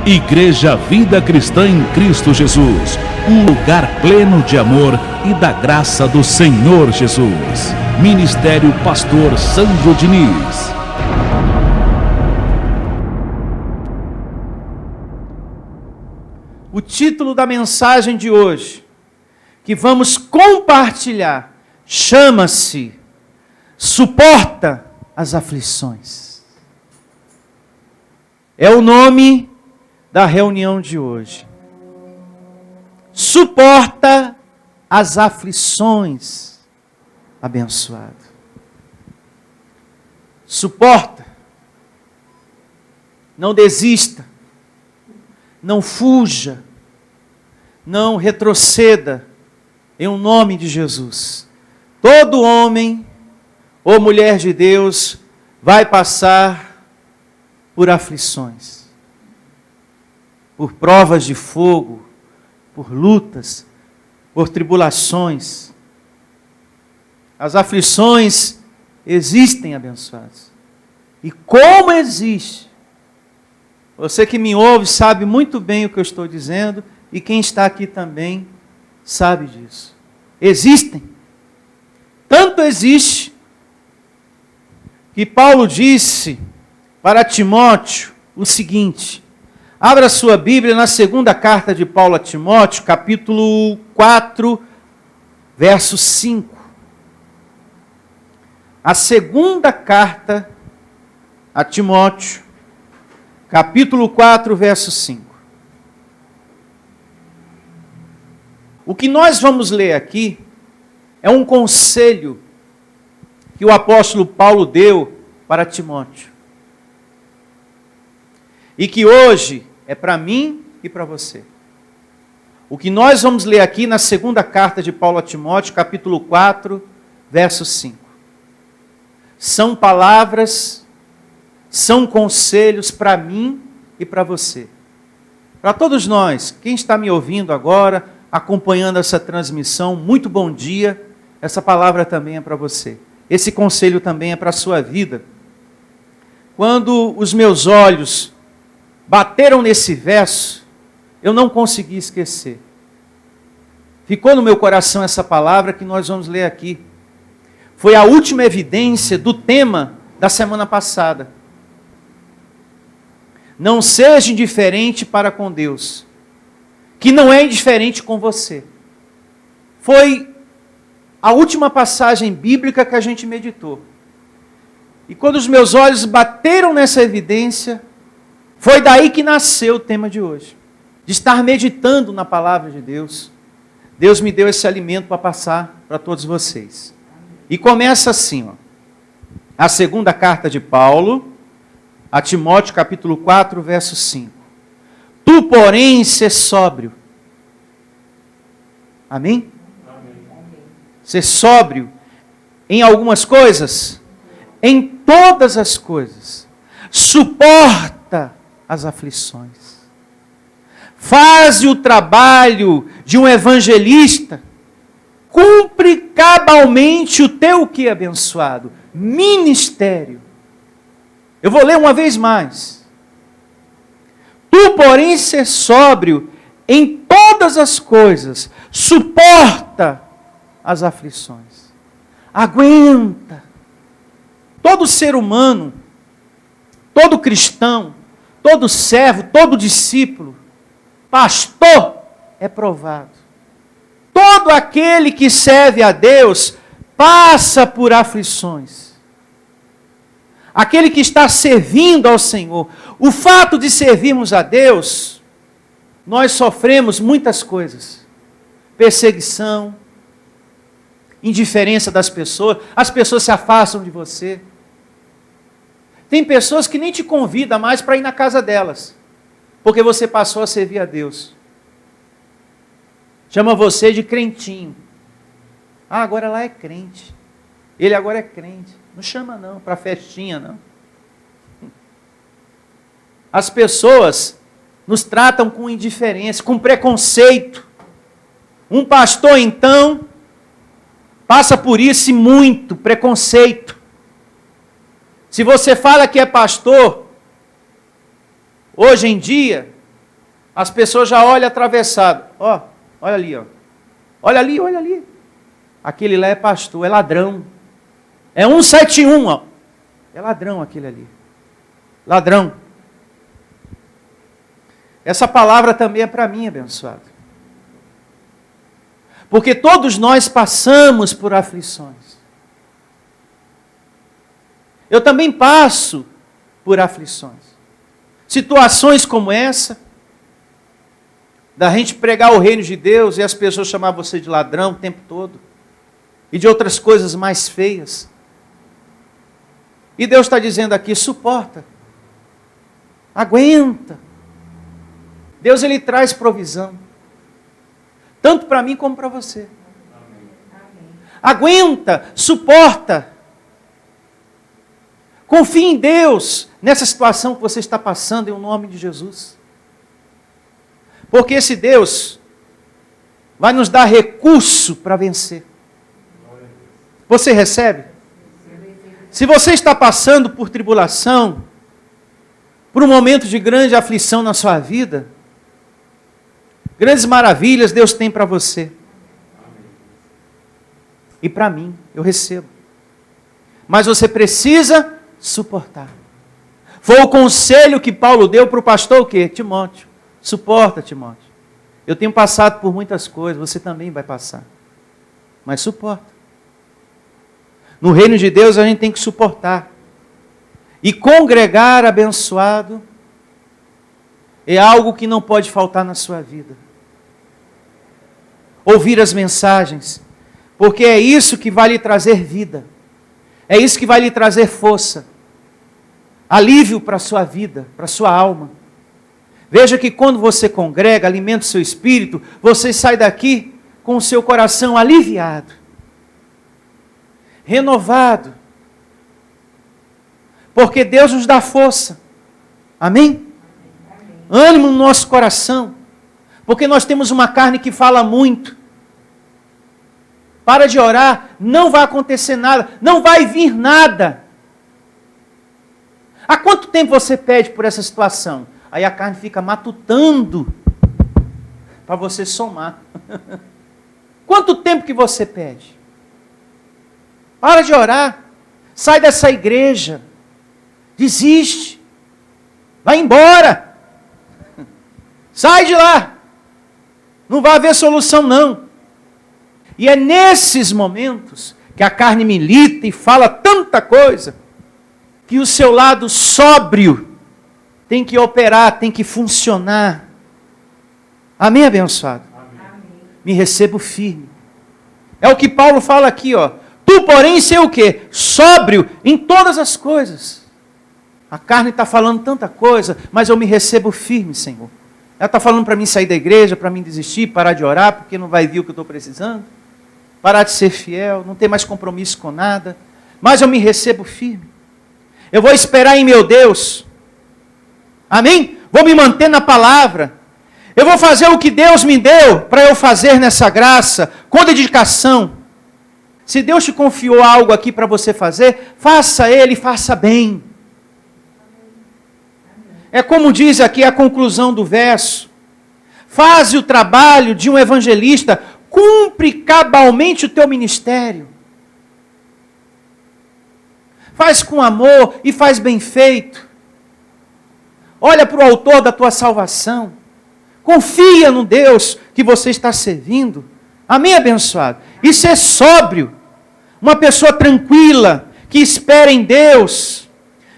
Igreja Vida Cristã em Cristo Jesus, um lugar pleno de amor e da graça do Senhor Jesus. Ministério Pastor Sandro Diniz. O título da mensagem de hoje, que vamos compartilhar, chama-se Suporta as Aflições. É o nome da reunião de hoje. Suporta as aflições, abençoado. Suporta. Não desista. Não fuja. Não retroceda. Em o nome de Jesus. Todo homem ou mulher de Deus vai passar por aflições. Por provas de fogo, por lutas, por tribulações. As aflições existem, abençoados. E como existe? Você que me ouve sabe muito bem o que eu estou dizendo, e quem está aqui também sabe disso. Existem. Tanto existe, que Paulo disse para Timóteo o seguinte. Abra sua Bíblia na segunda carta de Paulo a Timóteo, capítulo 4, verso 5. A segunda carta a Timóteo, capítulo 4, verso 5. O que nós vamos ler aqui é um conselho que o apóstolo Paulo deu para Timóteo. E que hoje é para mim e para você. O que nós vamos ler aqui na segunda carta de Paulo a Timóteo, capítulo 4, verso 5. São palavras, são conselhos para mim e para você. Para todos nós, quem está me ouvindo agora, acompanhando essa transmissão, muito bom dia. Essa palavra também é para você. Esse conselho também é para a sua vida. Quando os meus olhos bateram nesse verso, eu não consegui esquecer. Ficou no meu coração essa palavra que nós vamos ler aqui. Foi a última evidência do tema da semana passada. Não seja indiferente para com Deus, que não é indiferente com você. Foi a última passagem bíblica que a gente meditou. E quando os meus olhos bateram nessa evidência, foi daí que nasceu o tema de hoje. De estar meditando na palavra de Deus. Deus me deu esse alimento para passar para todos vocês. E começa assim, ó. A segunda carta de Paulo a Timóteo, capítulo 4, verso 5. Tu, porém, ser sóbrio. Amém? Amém. Ser sóbrio em algumas coisas, em todas as coisas. Suporta as aflições. Faze o trabalho de um evangelista. Cumpre cabalmente o teu que abençoado? Ministério. Eu vou ler uma vez mais. Tu, porém, ser sóbrio em todas as coisas. Suporta as aflições. Aguenta. Todo ser humano, todo cristão, todo servo, todo discípulo, pastor, é provado. Todo aquele que serve a Deus passa por aflições. Aquele que está servindo ao Senhor. O fato de servirmos a Deus, nós sofremos muitas coisas. Perseguição, indiferença das pessoas, as pessoas se afastam de você. Tem pessoas que nem te convidam mais para ir na casa delas, porque você passou a servir a Deus. Chama você de crentinho. Ah, agora lá é crente. Ele agora é crente. Não chama não, para festinha não. As pessoas nos tratam com indiferença, com preconceito. Um pastor, então, passa por isso e muito, preconceito. Se você fala que é pastor, hoje em dia, As pessoas já olham atravessado. Ó, olha ali, ó. Olha ali, olha ali. Aquele lá é pastor, é ladrão. É 171, ó. É ladrão aquele ali. Ladrão. Essa palavra também é para mim, abençoado. Porque todos nós passamos por aflições. Eu também passo por aflições. Situações como essa, da gente pregar o reino de Deus e as pessoas chamar você de ladrão o tempo todo. E de outras coisas mais feias. E Deus está dizendo aqui, suporta. Aguenta. Deus, Ele traz provisão. Tanto para mim como para você. Aguenta, suporta. Confie em Deus nessa situação que você está passando em nome de Jesus. Porque esse Deus vai nos dar recurso para vencer. Você recebe? Se você está passando por tribulação, por um momento de grande aflição na sua vida, grandes maravilhas Deus tem para você. E para mim, eu recebo. Mas você precisa suportar. Foi o conselho que Paulo deu para o pastor o quê? Timóteo. Suporta, Timóteo. Eu tenho passado por muitas coisas, você também vai passar. Mas suporta. No reino de Deus a gente tem que suportar. E congregar abençoado é algo que não pode faltar na sua vida. Ouvir as mensagens, porque é isso que vai lhe trazer vida. É isso que vai lhe trazer força. Alívio para a sua vida, para a sua alma. Veja que quando você congrega, alimenta o seu espírito, você sai daqui com o seu coração aliviado, renovado. Porque Deus nos dá força. Amém? Ânimo no nosso coração. Porque nós temos uma carne que fala muito. Para de orar, não vai acontecer nada, não vai vir nada. Há quanto tempo você pede por essa situação? Aí a carne fica matutando para você somar. Quanto tempo que você pede? Para de orar. Sai dessa igreja. Desiste. Vai embora. Sai de lá. Não vai haver solução não. E é nesses momentos que a carne milita e fala tanta coisa, que o seu lado sóbrio tem que operar, tem que funcionar. Amém, abençoado? Amém. Me recebo firme. É o que Paulo fala aqui, ó. Tu, porém, sei o quê? Sóbrio em todas as coisas. A carne está falando tanta coisa, mas eu me recebo firme, Senhor. Ela está falando para mim sair da igreja, para mim desistir, parar de orar, porque não vai vir o que eu estou precisando. Parar de ser fiel, não ter mais compromisso com nada. Mas eu me recebo firme. Eu vou esperar em meu Deus. Amém? Vou me manter na palavra. Eu vou fazer o que Deus me deu para eu fazer nessa graça, com dedicação. Se Deus te confiou algo aqui para você fazer, faça Ele, faça bem. É como diz aqui a conclusão do verso. Faze o trabalho de um evangelista, cumpre cabalmente o teu ministério. Faz com amor e faz bem feito. Olha para o autor da tua salvação. Confia no Deus que você está servindo. Amém, abençoado? E ser sóbrio. Uma pessoa tranquila, que espera em Deus.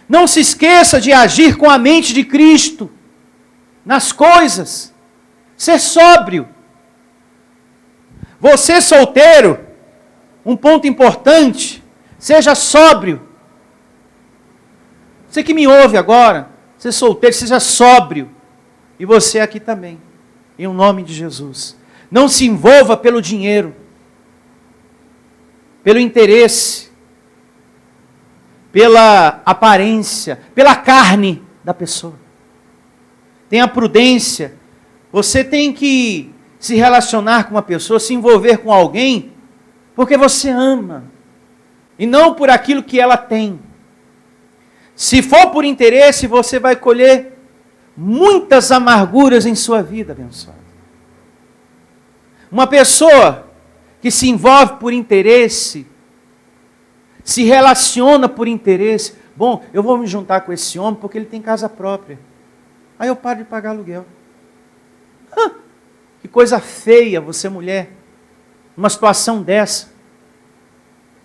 Não se esqueça de agir com a mente de Cristo. Nas coisas. Ser sóbrio. Você solteiro, um ponto importante, seja sóbrio. Você que me ouve agora, você solteiro, seja sóbrio. E você aqui também, em nome de Jesus. Não se envolva pelo dinheiro, pelo interesse, pela aparência, pela carne da pessoa. Tenha prudência. Você tem que se relacionar com uma pessoa, se envolver com alguém, porque você ama. E não por aquilo que ela tem. Se for por interesse, você vai colher muitas amarguras em sua vida, abençoado. Uma pessoa que se envolve por interesse, se relaciona por interesse. Bom, eu vou me juntar com esse homem porque ele tem casa própria. Aí eu paro de pagar aluguel. Que coisa feia você, mulher, numa situação dessa.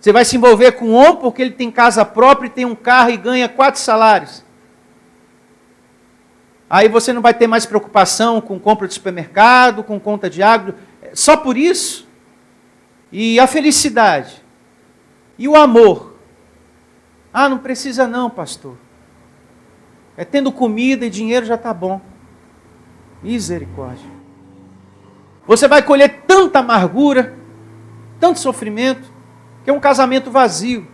Você vai se envolver com um homem porque ele tem casa própria e tem um carro e ganha 4 salários. Aí você não vai ter mais preocupação com compra de supermercado, com conta de água, só por isso. E a felicidade. E o amor. Ah, não precisa não, pastor. É tendo comida e dinheiro já está bom. Misericórdia. Você vai colher tanta amargura, tanto sofrimento, que é um casamento vazio.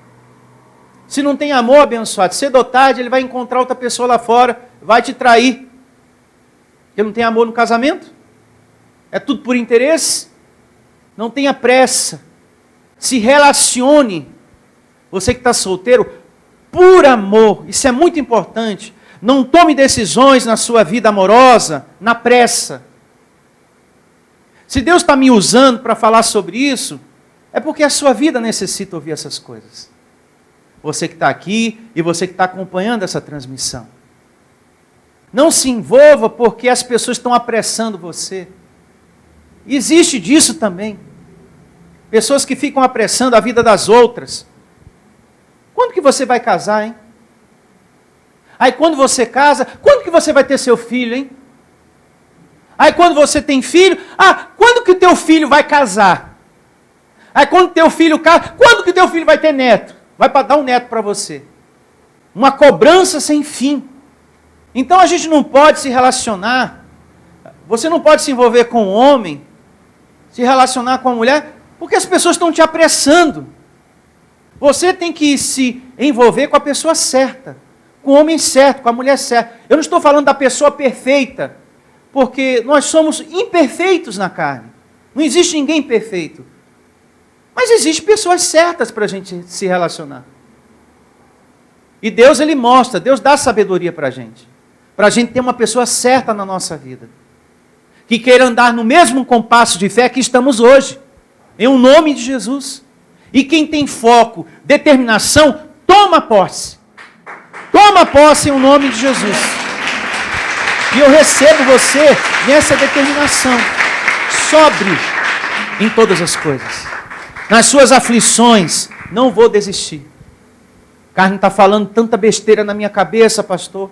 Se não tem amor, abençoado, cedo ou tarde ele vai encontrar outra pessoa lá fora, vai te trair. Porque não tem amor no casamento? É tudo por interesse? Não tenha pressa. Se relacione. Você que está solteiro, por amor. Isso é muito importante. Não tome decisões na sua vida amorosa na pressa. Se Deus está me usando para falar sobre isso, é porque a sua vida necessita ouvir essas coisas. Você que está aqui e você que está acompanhando essa transmissão. Não se envolva porque as pessoas estão apressando você. Existe disso também. Pessoas que ficam apressando a vida das outras. Quando que você vai casar, hein? Aí quando você casa, quando que você vai ter seu filho, hein? Aí quando você tem filho, quando que o teu filho vai casar? Aí quando teu filho casa, quando que o teu filho vai ter neto? Vai dar um neto para você. Uma cobrança sem fim. Então a gente não pode se relacionar, você não pode se envolver com um homem, se relacionar com uma mulher, porque as pessoas estão te apressando. Você tem que se envolver com a pessoa certa, com o homem certo, com a mulher certa. Eu não estou falando da pessoa perfeita, porque nós somos imperfeitos na carne. Não existe ninguém perfeito. Mas existem pessoas certas para a gente se relacionar. E Deus, Ele mostra, Deus dá sabedoria para a gente ter uma pessoa certa na nossa vida, que queira andar no mesmo compasso de fé que estamos hoje, em um nome de Jesus. E quem tem foco, determinação, toma posse. Toma posse em um nome de Jesus. E eu recebo você nessa determinação, sóbrio em todas as coisas. Nas suas aflições, não vou desistir. A carne está falando tanta besteira na minha cabeça, pastor.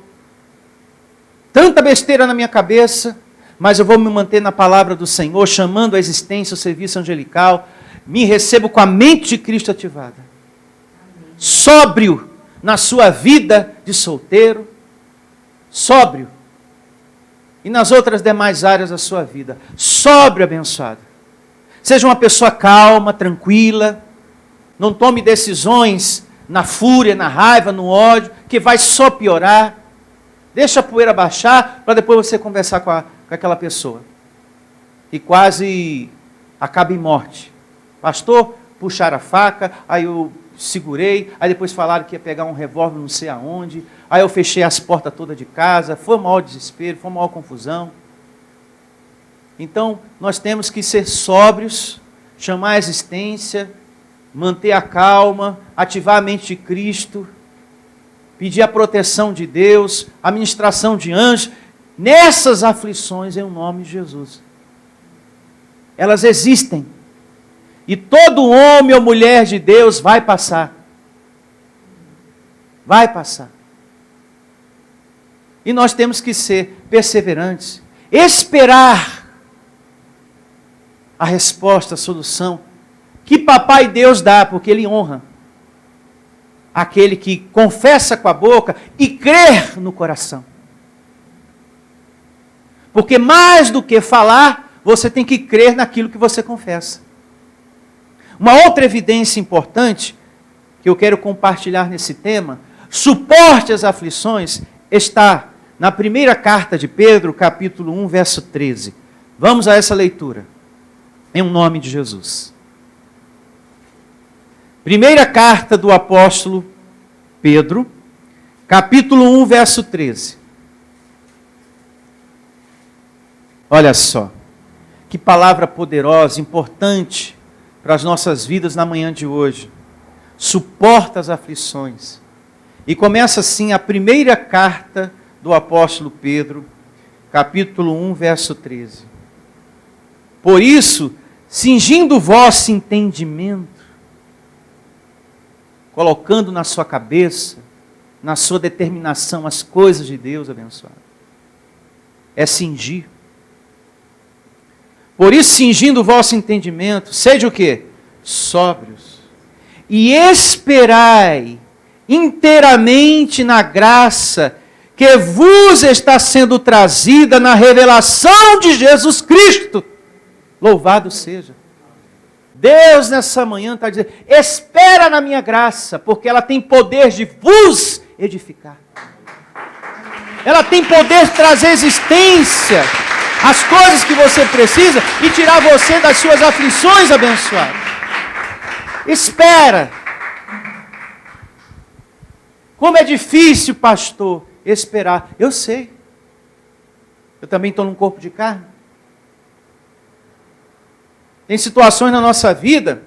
Tanta besteira na minha cabeça, mas eu vou me manter na palavra do Senhor, chamando a existência o serviço angelical. Me recebo com a mente de Cristo ativada. Sóbrio na sua vida de solteiro. Sóbrio. E nas outras demais áreas da sua vida. Sóbrio, abençoado. Seja uma pessoa calma, tranquila. Não tome decisões na fúria, na raiva, no ódio, que vai só piorar. Deixa a poeira baixar para depois você conversar com aquela pessoa. E quase acaba em morte. Pastor, puxaram a faca, aí eu segurei, aí depois falaram que ia pegar um revólver não sei aonde, aí eu fechei as portas todas de casa, foi um maior desespero, foi uma maior confusão. Então, nós temos que ser sóbrios, chamar a existência, manter a calma, ativar a mente de Cristo, pedir a proteção de Deus, a ministração de anjos, nessas aflições em nome de Jesus. Elas existem. E todo homem ou mulher de Deus vai passar. Vai passar. E nós temos que ser perseverantes. Esperar a resposta, a solução que Papai Deus dá, porque Ele honra aquele que confessa com a boca e crer no coração. Porque mais do que falar, você tem que crer naquilo que você confessa. Uma outra evidência importante, que eu quero compartilhar nesse tema, suporte às aflições, está na primeira carta de Pedro, capítulo 1, verso 13. Vamos a essa leitura, em nome de Jesus. Primeira carta do apóstolo Pedro, capítulo 1, verso 13. Olha só, que palavra poderosa, importante para as nossas vidas na manhã de hoje. Suporta as aflições. E começa assim a primeira carta do apóstolo Pedro, capítulo 1, verso 13. Por isso, cingindo o vosso entendimento, colocando na sua cabeça, na sua determinação, as coisas de Deus, abençoado. É cingir. Por isso, cingindo o vosso entendimento, sede o quê? Sóbrios. E esperai inteiramente na graça que vos está sendo trazida na revelação de Jesus Cristo. Louvado seja. Deus nessa manhã está dizendo, espera na minha graça, porque ela tem poder de vos edificar. Ela tem poder de trazer existência às coisas que você precisa e tirar você das suas aflições, abençoado. Espera. Como é difícil, pastor, esperar. Eu sei. Eu também estou num corpo de carne. Tem situações na nossa vida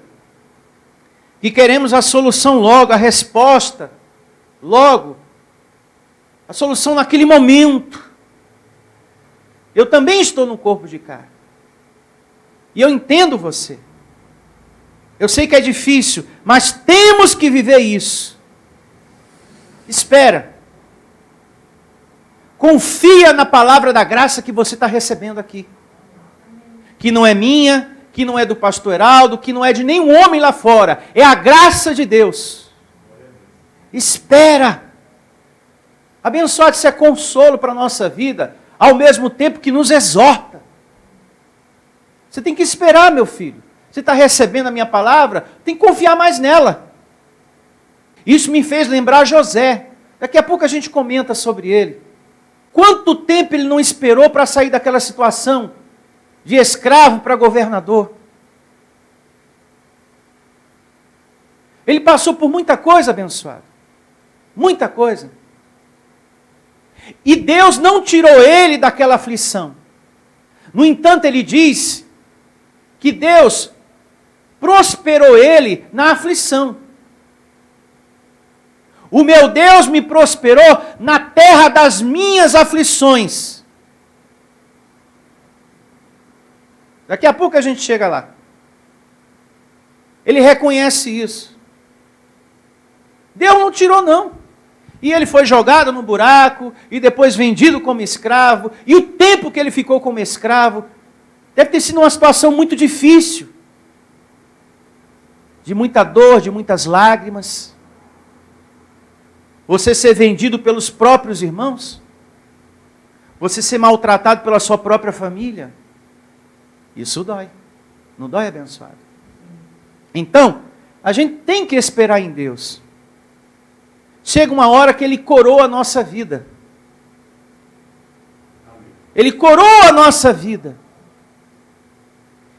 que queremos a solução logo, a resposta logo. A solução naquele momento. Eu também estou no corpo de carne. E eu entendo você. Eu sei que é difícil, mas temos que viver isso. Espera. Confia na palavra da graça que você está recebendo aqui. Que não é minha, que não é do pastor Heraldo, que não é de nenhum homem lá fora. É a graça de Deus. Espera. Abençoado, isso é consolo para a nossa vida, ao mesmo tempo que nos exorta. Você tem que esperar, meu filho. Você está recebendo a minha palavra, tem que confiar mais nela. Isso me fez lembrar José. Daqui a pouco a gente comenta sobre ele. Quanto tempo ele não esperou para sair daquela situação de escravo para governador? Ele passou por muita coisa, abençoado. Muita coisa. E Deus não tirou ele daquela aflição. No entanto, ele diz que Deus prosperou ele na aflição. O meu Deus me prosperou na terra das minhas aflições. Daqui a pouco a gente chega lá. Ele reconhece isso. Deus não tirou, não. E ele foi jogado no buraco, e depois vendido como escravo. E o tempo que ele ficou como escravo, deve ter sido uma situação muito difícil. De muita dor, de muitas lágrimas. Você ser vendido pelos próprios irmãos? Você ser maltratado pela sua própria família? Isso dói. Não dói, abençoado? Então, a gente tem que esperar em Deus. Chega uma hora que Ele coroa a nossa vida. Ele coroa a nossa vida.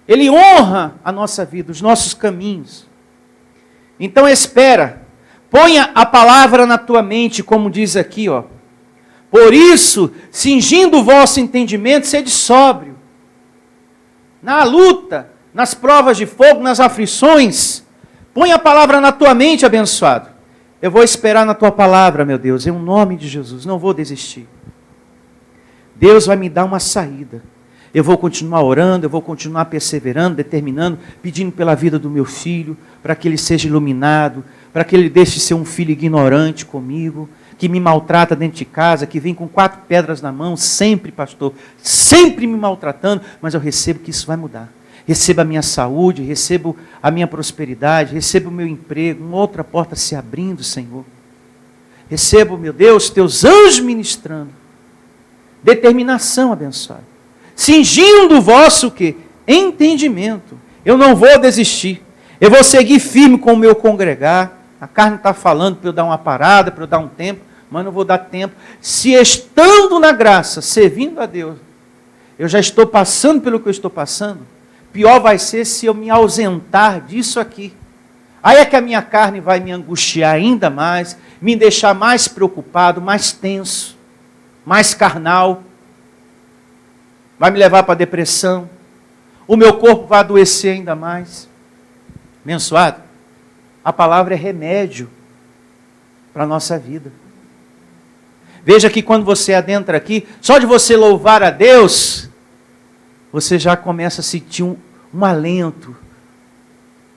Ele honra a nossa vida, os nossos caminhos. Então espera. Ponha a palavra na tua mente, como diz aqui, ó. Por isso, cingindo o vosso entendimento, sede sóbrio. Na luta, nas provas de fogo, nas aflições, põe a palavra na tua mente, abençoado. Eu vou esperar na tua palavra, meu Deus, em nome de Jesus, não vou desistir. Deus vai me dar uma saída. Eu vou continuar orando, eu vou continuar perseverando, determinando, pedindo pela vida do meu filho, para que ele seja iluminado, para que ele deixe de ser um filho ignorante comigo, que me maltrata dentro de casa, que vem com 4 pedras na mão, sempre, pastor, sempre me maltratando, mas eu recebo que isso vai mudar. Recebo a minha saúde, recebo a minha prosperidade, recebo o meu emprego, uma outra porta se abrindo, Senhor. Recebo, meu Deus, teus anjos ministrando. Determinação, abençoada. Cingindo o vosso o quê? Entendimento. Eu não vou desistir. Eu vou seguir firme com o meu congregar. A carne está falando para eu dar uma parada, para eu dar um tempo, mas não vou dar tempo. Se estando na graça, servindo a Deus, eu já estou passando pelo que eu estou passando, pior vai ser se eu me ausentar disso aqui. Aí é que a minha carne vai me angustiar ainda mais, me deixar mais preocupado, mais tenso, mais carnal. vai me levar para a depressão, o meu corpo vai adoecer ainda mais. Abençoado, a palavra é remédio para a nossa vida. Veja que quando você adentra aqui, só de você louvar a Deus, você já começa a sentir um alento,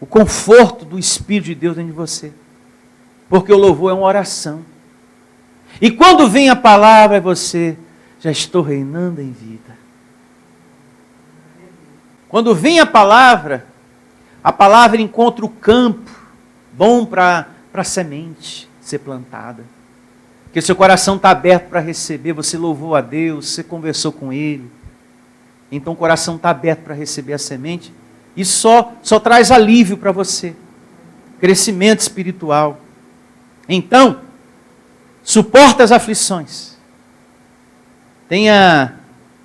o conforto do Espírito de Deus dentro de você. Porque o louvor é uma oração. E quando vem a palavra, você já estou reinando em vida. Quando vem a palavra encontra o campo bom para a semente ser plantada. Porque seu coração está aberto para receber, você louvou a Deus, você conversou com Ele. Então o coração está aberto para receber a semente. E só traz alívio para você. Crescimento espiritual. Então, suporta as aflições. Tenha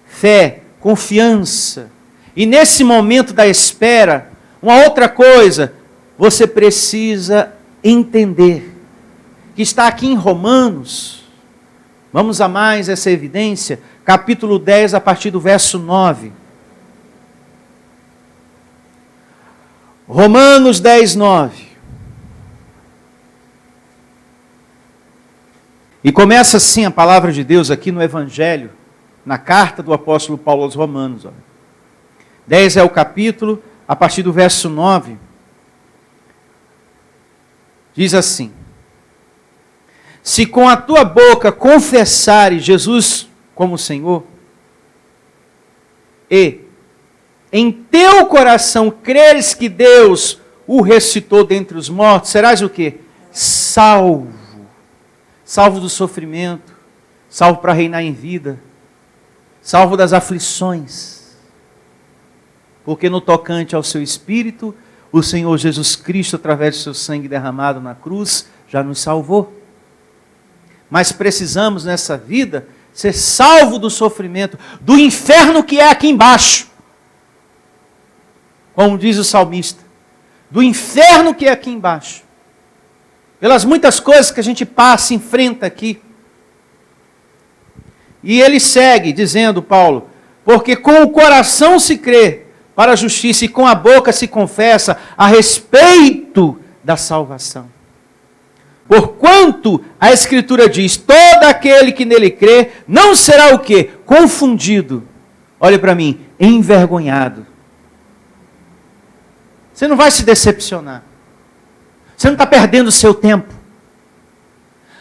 fé, confiança. E nesse momento da espera, uma outra coisa, você precisa entender que está aqui em Romanos, vamos a mais essa evidência, capítulo 10, a partir do verso 9. Romanos 10, 9. E começa assim a palavra de Deus aqui no Evangelho, na carta do apóstolo Paulo aos Romanos. 10 é o capítulo, a partir do verso 9. Diz assim: se com a tua boca confessares Jesus como Senhor, e em teu coração creres que Deus o ressuscitou dentre os mortos, serás o quê? Salvo. Salvo do sofrimento, salvo para reinar em vida, salvo das aflições. Porque no tocante ao seu Espírito, o Senhor Jesus Cristo, através do seu sangue derramado na cruz, já nos salvou. Mas precisamos nessa vida ser salvo do sofrimento, do inferno que é aqui embaixo. Como diz o salmista, do inferno que é aqui embaixo. Pelas muitas coisas que a gente passa, enfrenta aqui. E ele segue dizendo, Paulo, porque com o coração se crê para a justiça e com a boca se confessa a respeito da salvação. Porquanto a Escritura diz, todo aquele que nele crê não será o quê? Confundido. Olha para mim, envergonhado. Você não vai se decepcionar. Você não está perdendo o seu tempo.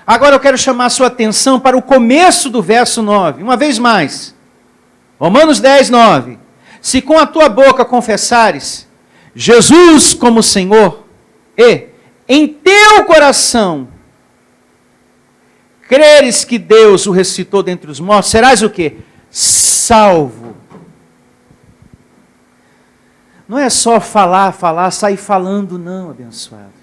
Agora eu quero chamar a sua atenção para o começo do verso 9. Uma vez mais. Romanos 10, 9. Se com a tua boca confessares Jesus como Senhor, e em teu coração creres que Deus o ressuscitou dentre os mortos, serás o quê? Salvo. Não é só falar, sair falando, não, abençoado.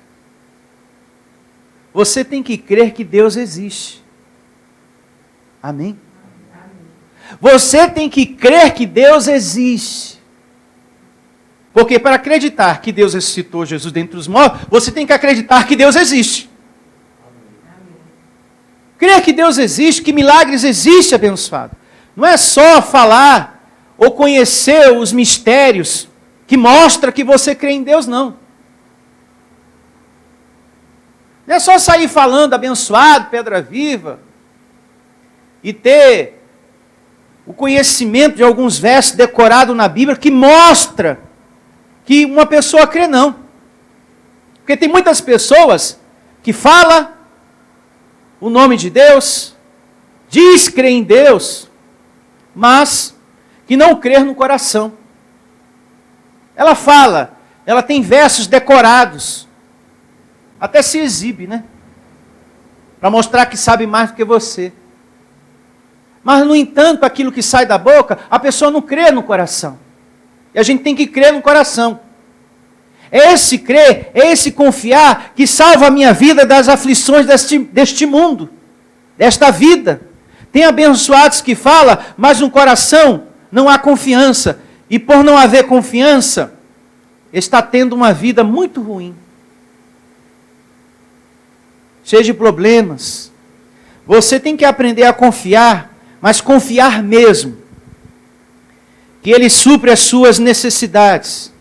Você tem que crer que Deus existe. Amém? Você tem que crer que Deus existe. Porque para acreditar que Deus ressuscitou Jesus dentre os mortos, você tem que acreditar que Deus existe. Crer que Deus existe, que milagres existem, abençoado. Não é só falar ou conhecer os mistérios que mostra que você crê em Deus, não. Não é só sair falando abençoado, pedra viva, e ter o conhecimento de alguns versos decorados na Bíblia que mostra que uma pessoa crê, não. Porque tem muitas pessoas que falam o nome de Deus, diz crer em Deus, mas que não crê no coração. Ela fala, ela tem versos decorados, até se exibe, né? Para mostrar que sabe mais do que você. Mas, no entanto, aquilo que sai da boca, a pessoa não crê no coração. E a gente tem que crer no coração. É esse crer, é esse confiar que salva a minha vida das aflições deste mundo, desta vida. Tem abençoados que falam, mas no coração não há confiança. E por não haver confiança, está tendo uma vida muito ruim. Cheio de problemas. Você tem que aprender a confiar, mas confiar mesmo. que Ele supre as suas necessidades.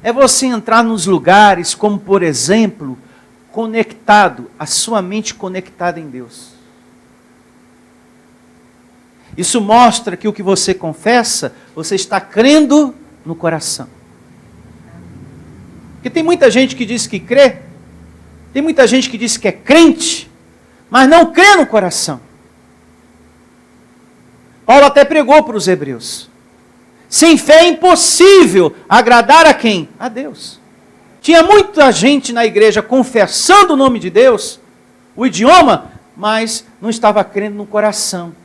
É você entrar nos lugares, como por exemplo, conectado, a sua mente conectada em Deus. Isso mostra que o que você confessa, você está crendo no coração. Porque tem muita gente que diz que crê, tem muita gente que diz que é crente, mas não crê no coração. Paulo até pregou para os hebreus. Sem fé é impossível agradar a quem? A Deus. Tinha muita gente na igreja confessando o nome de Deus, o idioma, mas não estava crendo no coração.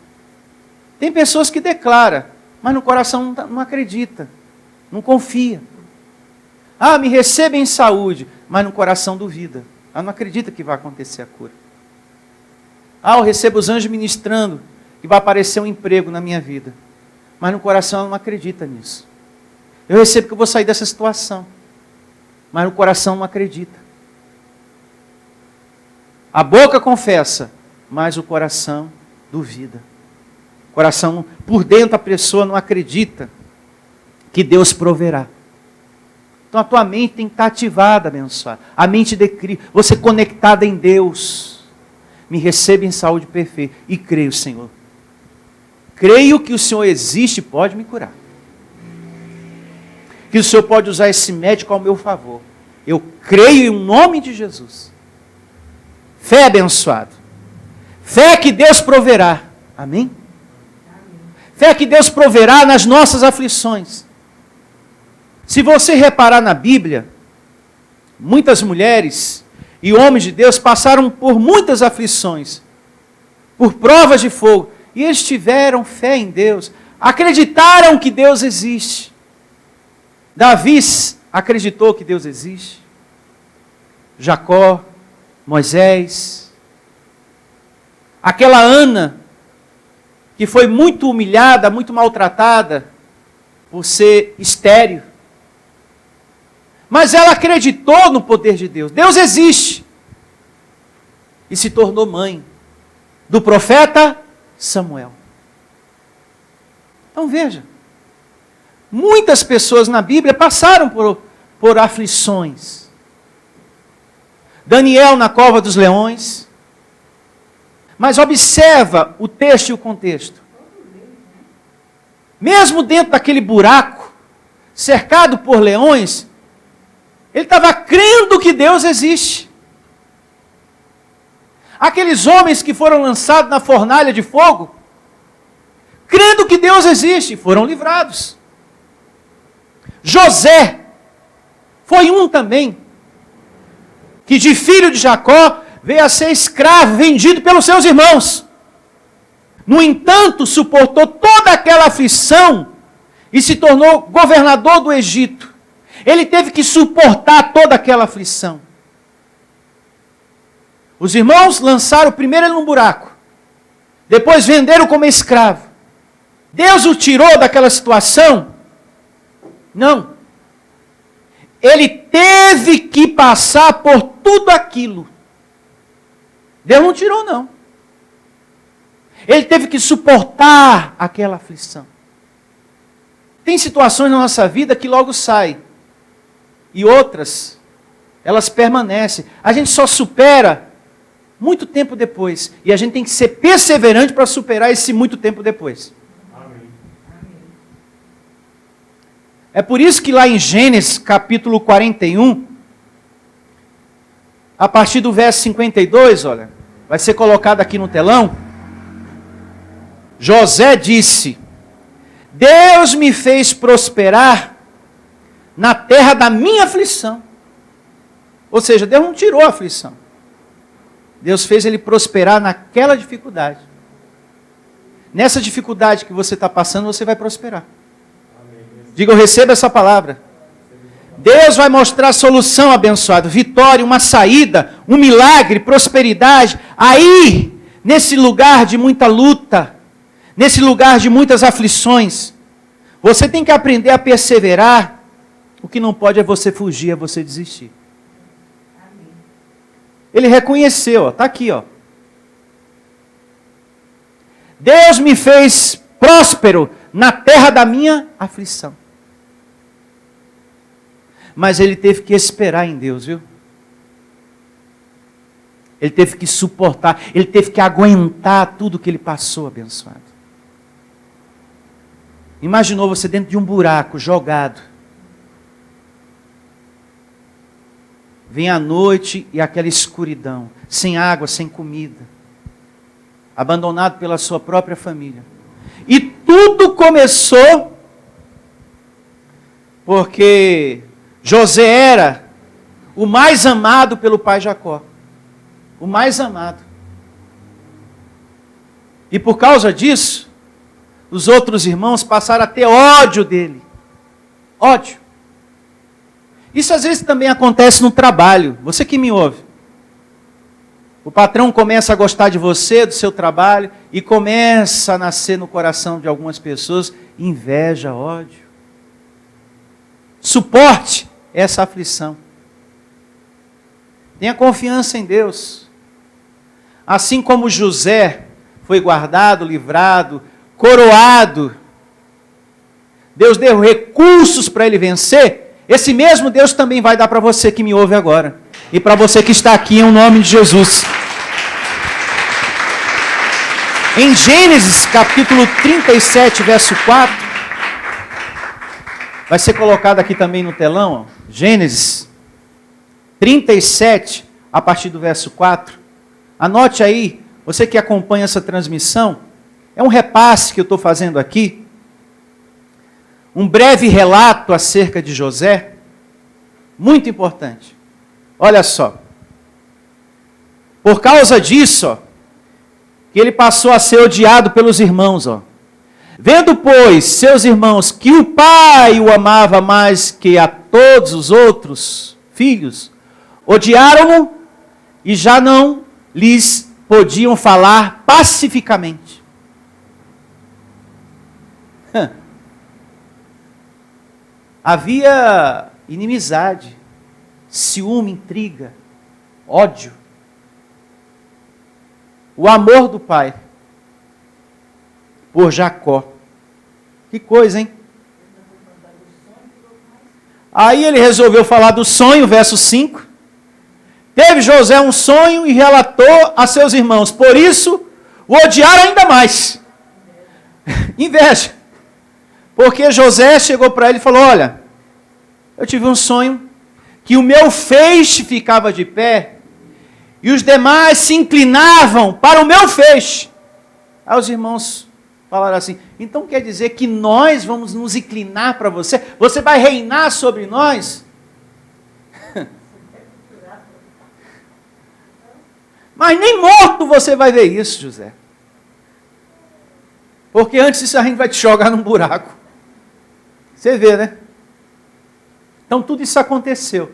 Tem pessoas que declaram, mas no coração não acredita, não confia. Ah, me receba em saúde, mas no coração duvida. Ah, não acredita que vai acontecer a cura. Ah, eu recebo os anjos ministrando, que vai aparecer um emprego na minha vida. Mas no coração ela não acredita nisso. Eu recebo que eu vou sair dessa situação. Mas no coração não acredita. A boca confessa, mas o coração duvida. O coração, por dentro a pessoa não acredita que Deus proverá. Então a tua mente tem que estar ativada, abençoada. A mente de Cristo, você conectada em Deus. Me receba em saúde perfeita. E creio, Senhor. Creio que o Senhor existe e pode me curar. Que o Senhor pode usar esse médico ao meu favor. Eu creio em nome de Jesus. Fé abençoada. Fé que Deus proverá. Amém? Fé que Deus proverá nas nossas aflições. Se você reparar na Bíblia, muitas mulheres e homens de Deus passaram por muitas aflições, por provas de fogo. E eles tiveram fé em Deus, acreditaram que Deus existe. Davi acreditou que Deus existe. Jacó, Moisés. Aquela Ana, que foi muito humilhada, muito maltratada, por ser estéril. Mas ela acreditou no poder de Deus. Deus existe. E se tornou mãe do profeta Samuel. Então veja, muitas pessoas na Bíblia passaram por aflições. Daniel na cova dos leões. Mas observa o texto e o contexto. Mesmo dentro daquele buraco, cercado por leões, ele estava crendo que Deus existe. Aqueles homens que foram lançados na fornalha de fogo, crendo que Deus existe, foram livrados. José foi um também, que de filho de Jacó veio a ser escravo, vendido pelos seus irmãos. No entanto, suportou toda aquela aflição e se tornou governador do Egito. Ele teve que suportar toda aquela aflição. Os irmãos lançaram primeiro ele num buraco. Depois venderam como escravo. Deus o tirou daquela situação? Não. Ele teve que passar por tudo aquilo. Deus não tirou, não. Ele teve que suportar aquela aflição. Tem situações na nossa vida que logo saem. E outras, elas permanecem. A gente só supera muito tempo depois. E a gente tem que ser perseverante para superar esse muito tempo depois. Amém. É por isso que lá em Gênesis, capítulo 41, a partir do verso 52, olha, vai ser colocado aqui no telão. José disse: Deus me fez prosperar na terra da minha aflição. Ou seja, Deus não tirou a aflição. Deus fez ele prosperar naquela dificuldade. Nessa dificuldade que você está passando, você vai prosperar. Diga, eu recebo essa palavra. Deus vai mostrar a solução, abençoado, vitória, uma saída, um milagre, prosperidade. Aí, nesse lugar de muita luta, nesse lugar de muitas aflições, você tem que aprender a perseverar. O que não pode é você fugir, é você desistir. Ele reconheceu, está aqui, ó. Deus me fez próspero na terra da minha aflição. Mas ele teve que esperar em Deus, viu? Ele teve que suportar, ele teve que aguentar tudo que ele passou, abençoado. Imaginou você dentro de um buraco, jogado. Vem a noite e aquela escuridão, sem água, sem comida. Abandonado pela sua própria família. E tudo começou porque José era o mais amado pelo pai Jacó. O mais amado. E por causa disso, os outros irmãos passaram a ter ódio dele. Ódio. Isso às vezes também acontece no trabalho. Você que me ouve. O patrão começa a gostar de você, do seu trabalho, e começa a nascer no coração de algumas pessoas inveja, ódio. Suporte essa aflição. Tenha confiança em Deus. Assim como José foi guardado, livrado, coroado, Deus deu recursos para ele vencer, esse mesmo Deus também vai dar para você que me ouve agora. E para você que está aqui, em nome de Jesus. Em Gênesis, capítulo 37, verso 4. Vai ser colocado aqui também no telão. Ó. Gênesis 37, a partir do verso 4. Anote aí, você que acompanha essa transmissão. É um repasse que eu estou fazendo aqui. Um breve relato acerca de José. Muito importante. Olha só. Por causa disso, ó, que ele passou a ser odiado pelos irmãos. Ó. Vendo, pois, seus irmãos que o pai o amava mais que a todos os outros filhos, odiaram-no e já não lhes podiam falar pacificamente. Havia inimizade, ciúme, intriga, ódio. O amor do pai por Jacó. Que coisa, hein? Aí ele resolveu falar do sonho, verso 5. Teve José um sonho e relatou a seus irmãos. Por isso, o odiaram ainda mais. Inveja. Porque José chegou para ele e falou, olha, eu tive um sonho que o meu feixe ficava de pé e os demais se inclinavam para o meu feixe. Aí os irmãos falaram assim, então quer dizer que nós vamos nos inclinar para você? Você vai reinar sobre nós? Mas nem morto você vai ver isso, José. Porque antes disso a gente vai te jogar num buraco. Você vê, né? Então tudo isso aconteceu.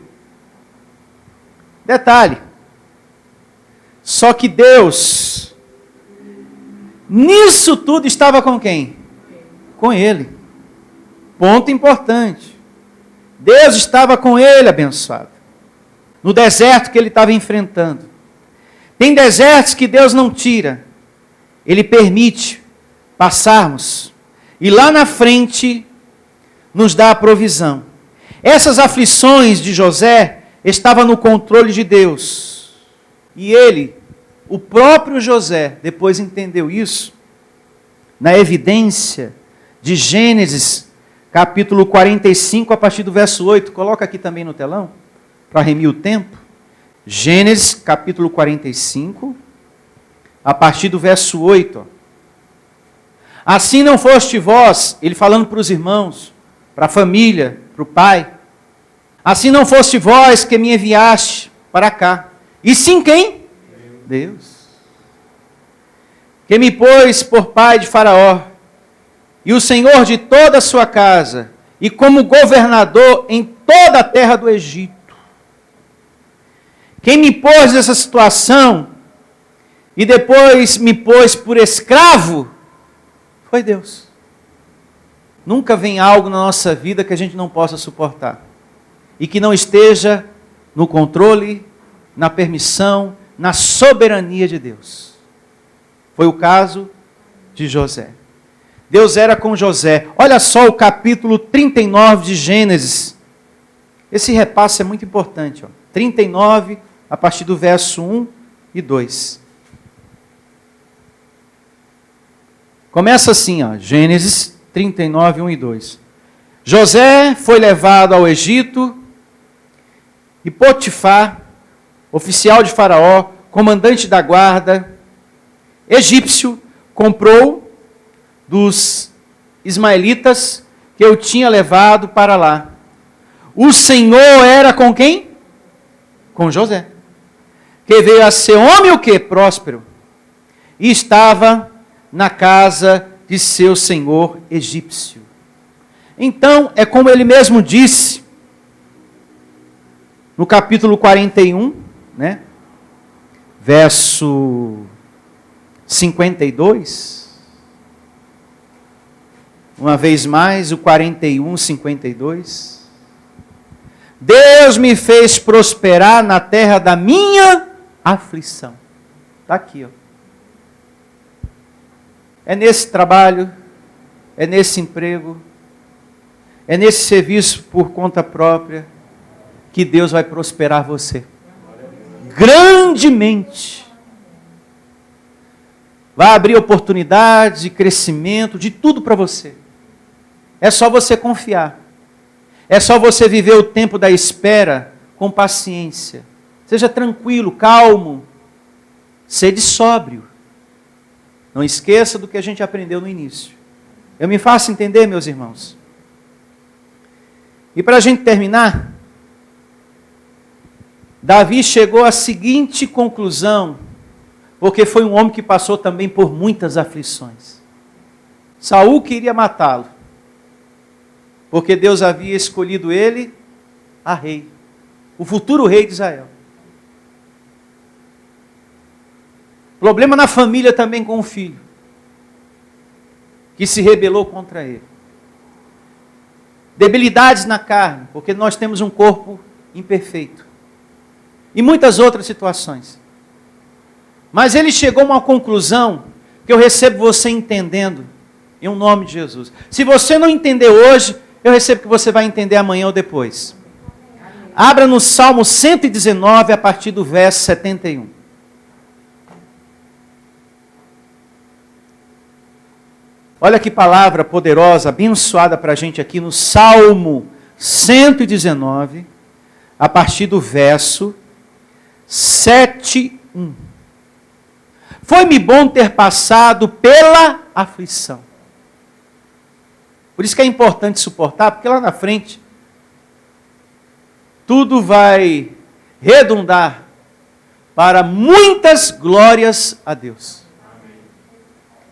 Detalhe. Só que Deus, nisso tudo estava com quem? Com ele. Ponto importante. Deus estava com ele, abençoado. No deserto que ele estava enfrentando. Tem desertos que Deus não tira. Ele permite passarmos. E lá na frente nos dá a provisão. Essas aflições de José estavam no controle de Deus. E ele, o próprio José, depois entendeu isso, na evidência de Gênesis, capítulo 45, a partir do verso 8. Coloca aqui também no telão, para remir o tempo. Gênesis, capítulo 45, a partir do verso 8. Assim não foste vós, ele falando para os irmãos, para a família, para o pai. Assim não foste vós que me enviaste para cá. E sim quem? Deus. Que me pôs por pai de Faraó, e o Senhor de toda a sua casa, e como governador em toda a terra do Egito. Quem me pôs nessa situação, e depois me pôs por escravo, foi Deus. Nunca vem algo na nossa vida que a gente não possa suportar. E que não esteja no controle, na permissão, na soberania de Deus. Foi o caso de José. Deus era com José. Olha só o capítulo 39 de Gênesis. Esse repasse é muito importante. 39, a partir do verso 1 e 2. Começa assim, Gênesis 39, 1 e 2. José foi levado ao Egito e Potifar, oficial de Faraó, comandante da guarda, egípcio, comprou dos ismaelitas que eu tinha levado para lá. O Senhor era com quem? Com José. Que veio a ser homem o quê? Próspero. E estava na casa de seu senhor egípcio. Então, é como ele mesmo disse, no capítulo 41, né? Verso 52. Uma vez mais, o 41, 52. Deus me fez prosperar na terra da minha aflição. Está aqui, É nesse trabalho, é nesse emprego, é nesse serviço por conta própria, que Deus vai prosperar você. Grandemente. Vai abrir oportunidades de crescimento, de tudo para você. É só você confiar. É só você viver o tempo da espera com paciência. Seja tranquilo, calmo. Sede sóbrio. Não esqueça do que a gente aprendeu no início. Eu me faço entender, meus irmãos? E para a gente terminar, Davi chegou à seguinte conclusão, porque foi um homem que passou também por muitas aflições. Saul queria matá-lo, porque Deus havia escolhido ele a rei, o futuro rei de Israel. Problema na família também com o filho, que se rebelou contra ele. Debilidades na carne, porque nós temos um corpo imperfeito. E muitas outras situações. Mas ele chegou a uma conclusão que eu recebo você entendendo, em nome de Jesus. Se você não entender hoje, eu recebo que você vai entender amanhã ou depois. Abra no Salmo 119, a partir do verso 71. Olha que palavra poderosa, abençoada para a gente aqui no Salmo 119, a partir do verso 7:1. Foi-me bom ter passado pela aflição. Por isso que é importante suportar, porque lá na frente, tudo vai redundar para muitas glórias a Deus.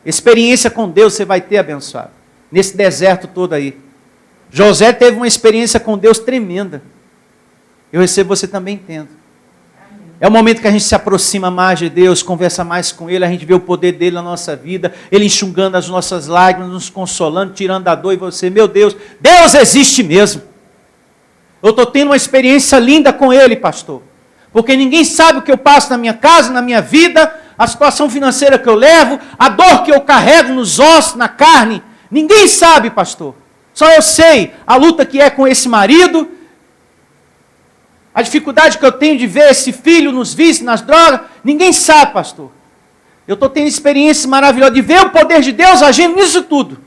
Experiência com Deus você vai ter, abençoado. Nesse deserto todo aí. José teve uma experiência com Deus tremenda. Eu recebo você também tendo. É o momento que a gente se aproxima mais de Deus, conversa mais com Ele, a gente vê o poder dEle na nossa vida, Ele enxugando as nossas lágrimas, nos consolando, tirando a dor, e você, meu Deus, Deus existe mesmo. Eu estou tendo uma experiência linda com Ele, pastor. Porque ninguém sabe o que eu passo na minha casa, na minha vida, a situação financeira que eu levo, a dor que eu carrego nos ossos, na carne. Ninguém sabe, pastor. Só eu sei a luta que é com esse marido, a dificuldade que eu tenho de ver esse filho nos vícios, nas drogas. Ninguém sabe, pastor. Eu estou tendo experiência maravilhosa de ver o poder de Deus agindo nisso tudo.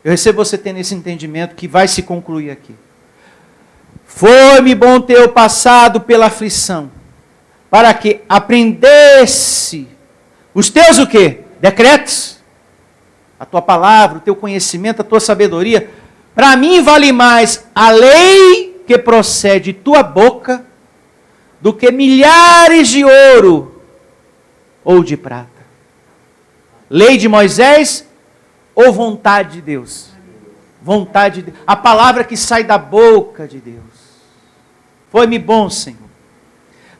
Eu recebo você tendo esse entendimento que vai se concluir aqui. Foi-me bom ter eu passado pela aflição, para que aprendesse os teus o quê? Decretos. A tua palavra, o teu conhecimento, a tua sabedoria. Para mim vale mais a lei que procede de tua boca do que milhares de ouro ou de prata. Lei de Moisés ou vontade de Deus? Vontade de Deus. A palavra que sai da boca de Deus. Foi-me bom, Senhor.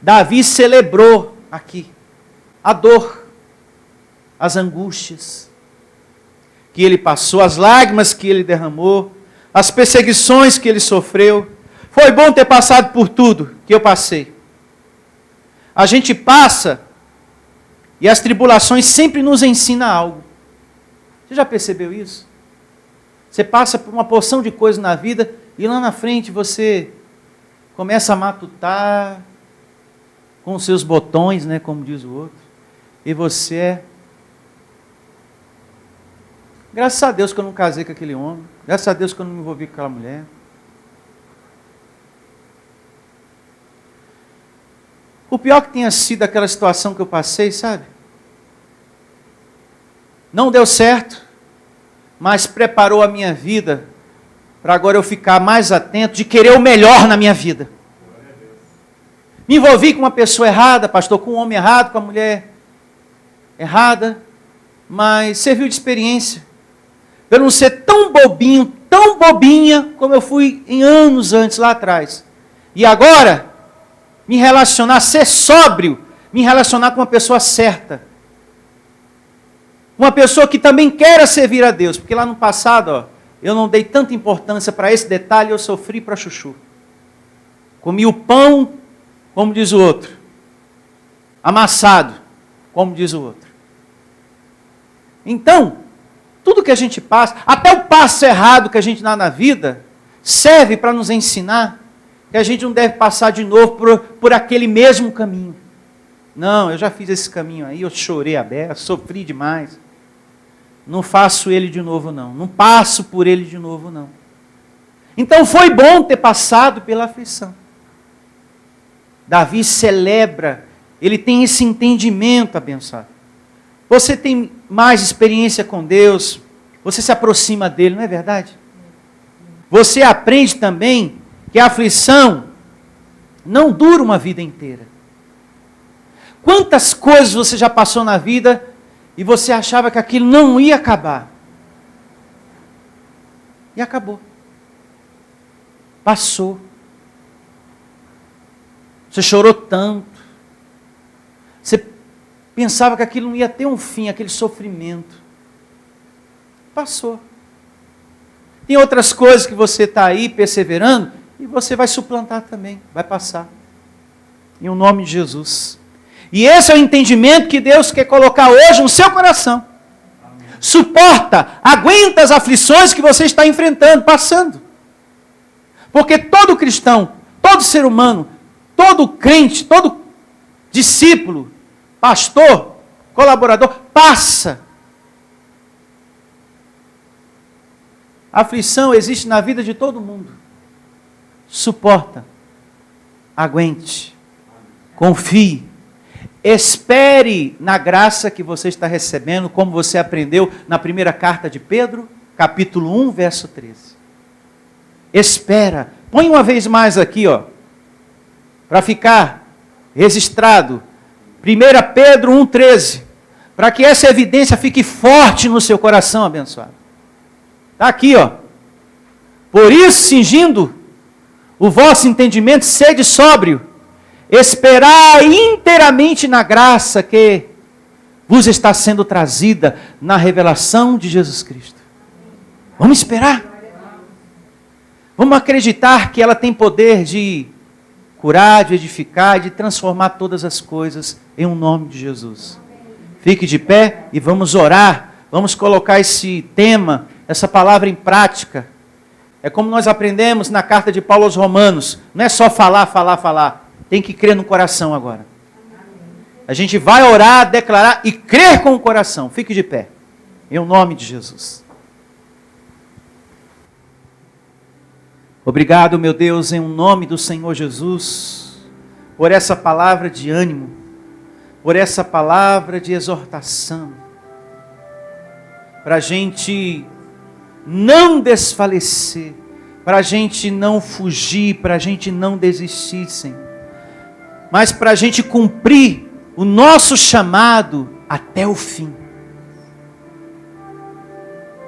Davi celebrou aqui a dor, as angústias que ele passou, as lágrimas que ele derramou, as perseguições que ele sofreu. Foi bom ter passado por tudo que eu passei. A gente passa e as tribulações sempre nos ensinam algo. Você já percebeu isso? Você passa por uma porção de coisas na vida e lá na frente você começa a matutar com os seus botões, né, como diz o outro, e você é... Graças a Deus que eu não casei com aquele homem, graças a Deus que eu não me envolvi com aquela mulher. O pior que tenha sido aquela situação que eu passei, sabe? Não deu certo, mas preparou a minha vida para agora eu ficar mais atento de querer o melhor na minha vida. Me envolvi com uma pessoa errada, pastor, com um homem errado, com a mulher errada, mas serviu de experiência. Para eu não ser tão bobinho, tão bobinha, como eu fui em anos antes, lá atrás. E agora, me relacionar, ser sóbrio, me relacionar com uma pessoa certa. Uma pessoa que também queira servir a Deus. Porque lá no passado, ó, eu não dei tanta importância para esse detalhe, eu sofri para chuchu. Comi o pão, como diz o outro. Amassado, como diz o outro. Então, tudo que a gente passa, até o passo errado que a gente dá na vida, serve para nos ensinar que a gente não deve passar de novo por aquele mesmo caminho. Não, eu já fiz esse caminho aí, eu chorei a beça, sofri demais. Não faço ele de novo não, não passo por ele de novo não. Então foi bom ter passado pela aflição. Davi celebra, ele tem esse entendimento abençoado. Você tem mais experiência com Deus, você se aproxima dele, não é verdade? Você aprende também que a aflição não dura uma vida inteira. Quantas coisas você já passou na vida e você achava que aquilo não ia acabar? E acabou. Passou. Você chorou tanto. Você pensava que aquilo não ia ter um fim, aquele sofrimento. Passou. Tem outras coisas que você está aí perseverando e você vai suplantar também, vai passar. Em o nome de Jesus. E esse é o entendimento que Deus quer colocar hoje no seu coração. Amém. Suporta, aguenta as aflições que você está enfrentando, passando. Porque todo cristão, todo ser humano, todo crente, todo discípulo, pastor, colaborador, passa. A aflição existe na vida de todo mundo. Suporta, aguente, confie, espere na graça que você está recebendo, como você aprendeu na primeira carta de Pedro, capítulo 1, verso 13. Espera, põe uma vez mais aqui, ó, para ficar registrado. 1 Pedro 1, 13, para que essa evidência fique forte no seu coração, abençoado. Está aqui, ó. Por isso, cingindo o vosso entendimento, sede sóbrio, esperai inteiramente na graça que vos está sendo trazida na revelação de Jesus Cristo. Vamos esperar. Vamos acreditar que ela tem poder de curar, de edificar, de transformar todas as coisas em um nome de Jesus. Fique de pé e vamos orar. Vamos colocar esse tema, essa palavra em prática. É como nós aprendemos na carta de Paulo aos Romanos. Não é só falar, falar, falar. Tem que crer no coração agora. A gente vai orar, declarar e crer com o coração. Fique de pé. Em nome de Jesus. Obrigado, meu Deus, em nome do Senhor Jesus, por essa palavra de ânimo, por essa palavra de exortação, para a gente não desfalecer, para a gente não fugir, para a gente não desistir, Senhor, mas para a gente cumprir o nosso chamado até o fim.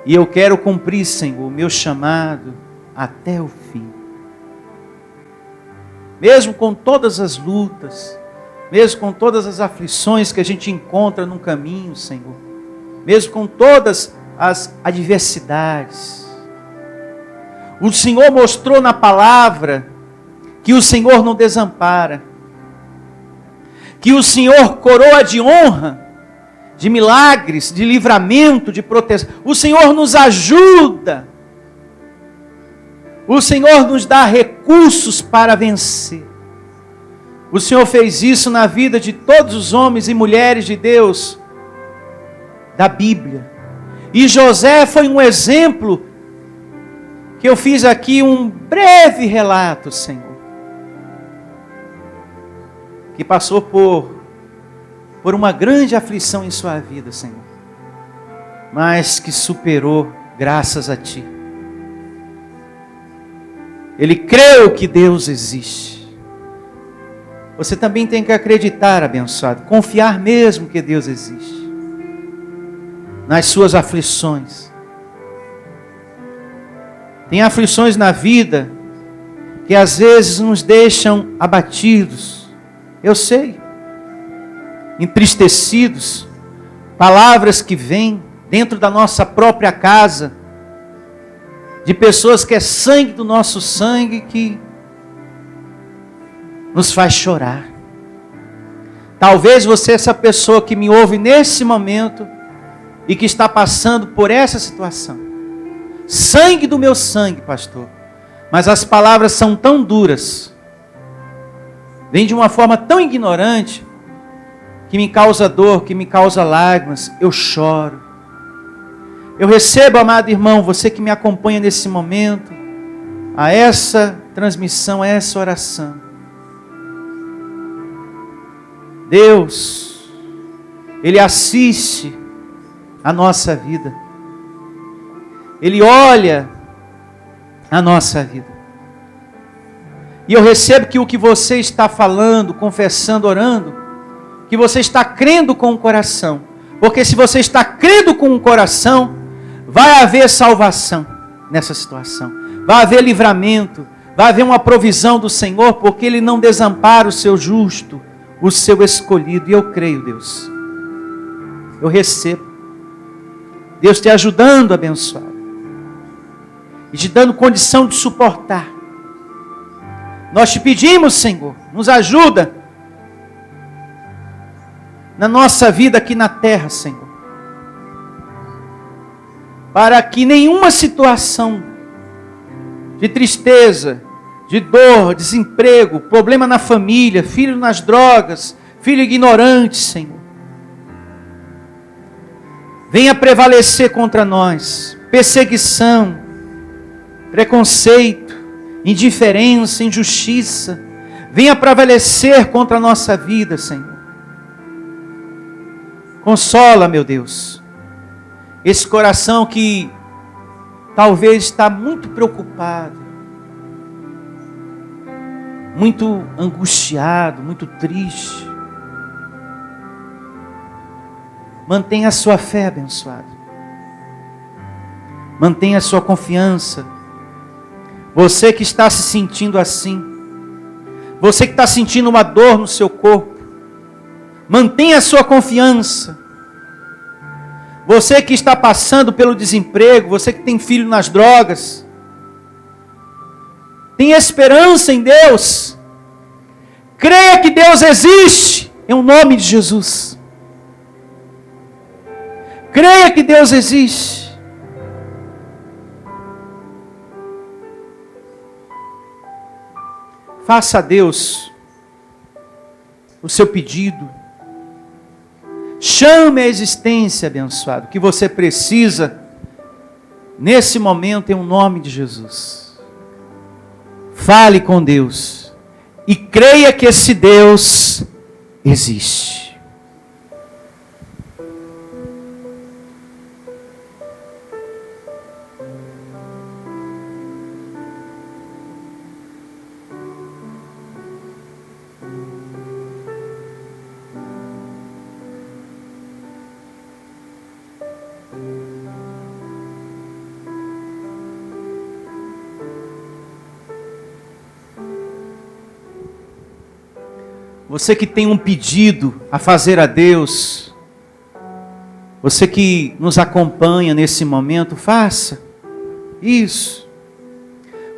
E eu quero cumprir, Senhor, o meu chamado até o fim. Mesmo com todas as lutas, mesmo com todas as aflições que a gente encontra no caminho, Senhor, mesmo com todas as adversidades, o Senhor mostrou na palavra que o Senhor não desampara, que o Senhor coroa de honra de milagres, de livramento, de proteção. O Senhor nos ajuda. O Senhor nos dá recursos para vencer. O Senhor fez isso na vida de todos os homens e mulheres de Deus da Bíblia. E José foi um exemplo que eu fiz aqui um breve relato, Senhor. Que passou por uma grande aflição em sua vida, Senhor. Mas que superou graças a Ti. Ele creu que Deus existe. Você também tem que acreditar, abençoado, confiar mesmo que Deus existe. Nas suas aflições. Tem aflições na vida que às vezes nos deixam abatidos. Eu sei. Entristecidos. Palavras que vêm dentro da nossa própria casa. De pessoas que é sangue do nosso sangue que nos faz chorar. Talvez você é essa pessoa que me ouve nesse momento e que está passando por essa situação. Sangue do meu sangue, pastor. Mas as palavras são tão duras. Vêm de uma forma tão ignorante que me causa dor, que me causa lágrimas. Eu choro. Eu recebo, amado irmão, você que me acompanha nesse momento, a essa transmissão, a essa oração. Deus, Ele assiste a nossa vida. Ele olha a nossa vida. E eu recebo que o que você está falando, confessando, orando, que você está crendo com o coração. Porque se você está crendo com o coração, vai haver salvação nessa situação. Vai haver livramento. Vai haver uma provisão do Senhor, porque Ele não desampara o seu justo, o seu escolhido. E eu creio, Deus. Eu recebo. Deus te ajudando, abençoado. E te dando condição de suportar. Nós te pedimos, Senhor, nos ajuda na nossa vida aqui na terra, Senhor. Para que nenhuma situação de tristeza, de dor, desemprego, problema na família, filho nas drogas, filho ignorante, Senhor, venha prevalecer contra nós. Perseguição, preconceito, indiferença, injustiça, venha prevalecer contra a nossa vida, Senhor. Consola, meu Deus, esse coração que talvez está muito preocupado, muito angustiado, muito triste. Mantenha a sua fé, abençoado. Mantenha a sua confiança. Você que está se sentindo assim, você que está sentindo uma dor no seu corpo, mantenha a sua confiança. Você que está passando pelo desemprego, você que tem filho nas drogas, tem esperança em Deus. Creia que Deus existe, em nome de Jesus. Creia que Deus existe. Faça a Deus o seu pedido. Chame a existência, abençoado, que você precisa nesse momento em nome de Jesus. Fale com Deus e creia que esse Deus existe. Você que tem um pedido a fazer a Deus, você que nos acompanha nesse momento, faça isso.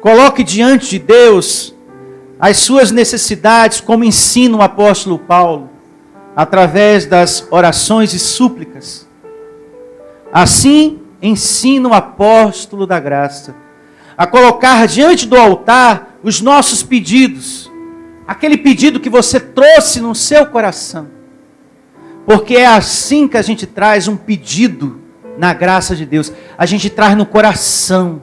Coloque diante de Deus as suas necessidades, como ensina o apóstolo Paulo. através das orações e súplicas. Assim, ensina o apóstolo da graça a colocar diante do altar os nossos pedidos, aquele pedido que você trouxe no seu coração, porque é assim que a gente traz um pedido na graça de Deus, a gente traz no coração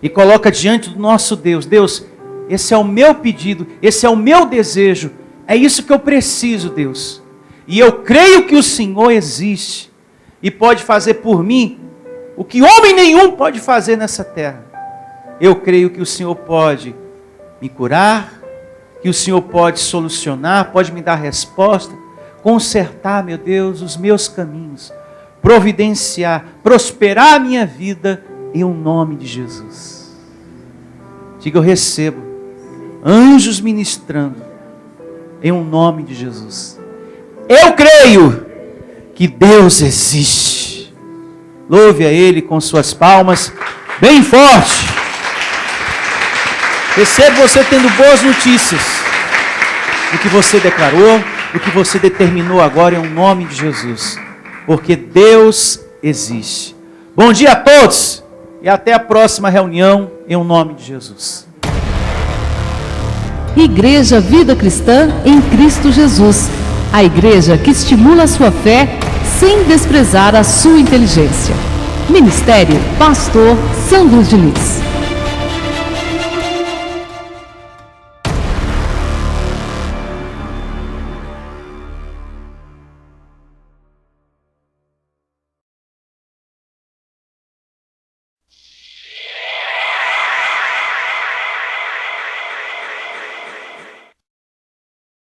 e coloca diante do nosso Deus. Deus, esse é o meu pedido, esse é o meu desejo, é isso que eu preciso, Deus, e eu creio que o Senhor existe e pode fazer por mim o que homem nenhum pode fazer nessa terra. Eu creio que o Senhor pode me curar, que o Senhor pode solucionar, pode me dar resposta, consertar, meu Deus, os meus caminhos, providenciar, prosperar a minha vida, em nome de Jesus. Diga, eu recebo anjos ministrando, em nome de Jesus. Eu creio que Deus existe. Louve a Ele com suas palmas, bem forte. Recebo você tendo boas notícias. O que você declarou, o que você determinou agora, em nome de Jesus. Porque Deus existe. Bom dia a todos e até a próxima reunião, em nome de Jesus. Igreja Vida Cristã em Cristo Jesus. A igreja que estimula a sua fé sem desprezar a sua inteligência. Ministério Pastor Sandro Diniz.